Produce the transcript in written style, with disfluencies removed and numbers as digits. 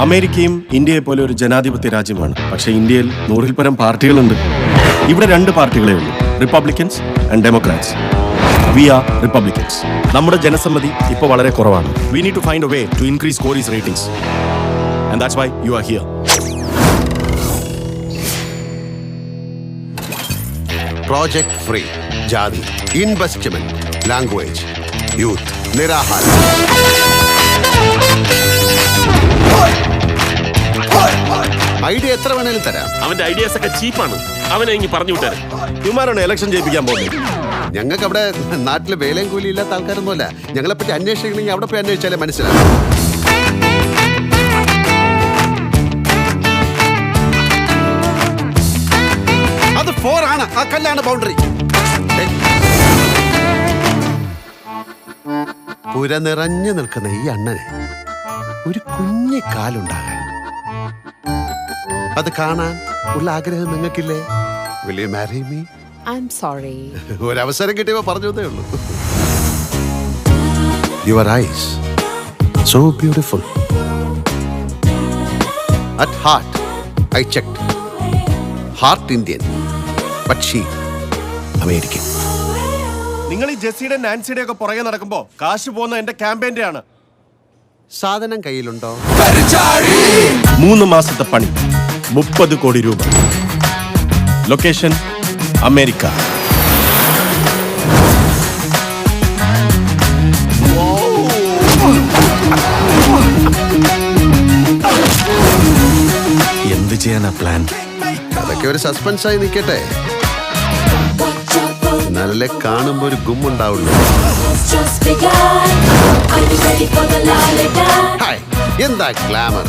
അമേരിക്കയും ഇന്ത്യയെ പോലെ ഒരു ജനാധിപത്യ രാജ്യമാണ്. പക്ഷേ ഇന്ത്യയിൽ 100-ൽ പരം പാർട്ടികളുണ്ട്. ഇവിടെ 2 പാർട്ടികളേ ഉള്ളൂ, Republicans and Democrats. We are Republicans. നമ്മുടെ ജനസമ്മതി ഇപ്പോൾ വളരെ കുറവാണ്. We need to find a way to increase Corey's ratings. And that's why you are here. Project free, ജാതി, ഇൻവെസ്റ്റ്മെന്റ്, ലാംഗ്വേജ്, യൂത്ത്, നിരാഹാരം. ഐഡിയ എത്ര വേണേലും തരാം. അവന്റെ ഐഡിയാസ് ഒക്കെ ചീപ്പാണ്. അവനെ ഇങ്ങ് പറഞ്ഞു വിട്ടാൽ ഇവന്മാരാണ് ഇലക്ഷൻ ജയിപ്പിക്കാൻ പോകുന്നത്. ഞങ്ങൾക്ക് അവിടെ നാട്ടില് വേലയും കൂലി ഇല്ലാത്ത ആൾക്കാരൊന്നുമല്ല. ഞങ്ങളെപ്പറ്റി അന്വേഷിക്കണമെങ്കിൽ അവിടെ പോയി അന്വേഷിച്ചാലേ മനസ്സിലാവും. അത് 4 ആണ്. ആ കല്ലാണ് ബൗണ്ടറി. പുര നിറഞ്ഞു നിൽക്കുന്ന ഈ അണ്ണന് ഒരു കുഞ്ഞു കാലുണ്ടാകാൻ, അത് കാണാൻ ഉള്ള ആഗ്രഹം നിങ്ങൾക്കില്ലേ? Will you marry me? I'm sorry. ഒരവസരം കിട്ടിയപ്പോ പറഞ്ഞതേ ഉള്ളൂ. Your eyes, so beautiful. At heart, I checked. Heart Indian, but she American. നിങ്ങൾ ഈ ജെസ്സിയുടെ നാൻസിയുടെ ഒക്കെ പുറകെ നടക്കുമ്പോ കാശ് പോകുന്ന എന്റെ ക്യാമ്പയിന്റെ ആണ്. സാധനം കയ്യിലുണ്ടോ? 3 മാസത്തെ പണി, 30 കോടി രൂപ. Location America. എന്ത് ചെയ്യാനാ പ്ലാൻ? അതൊക്കെ ഒരു സസ്പെൻസായി നിൽക്കട്ടെ. നല്ല കാണുമ്പോ ഒരു ഗുമ്മുണ്ടാവുള്ളൂ. ഹായ്, എന്താ ഗ്ലാമർ.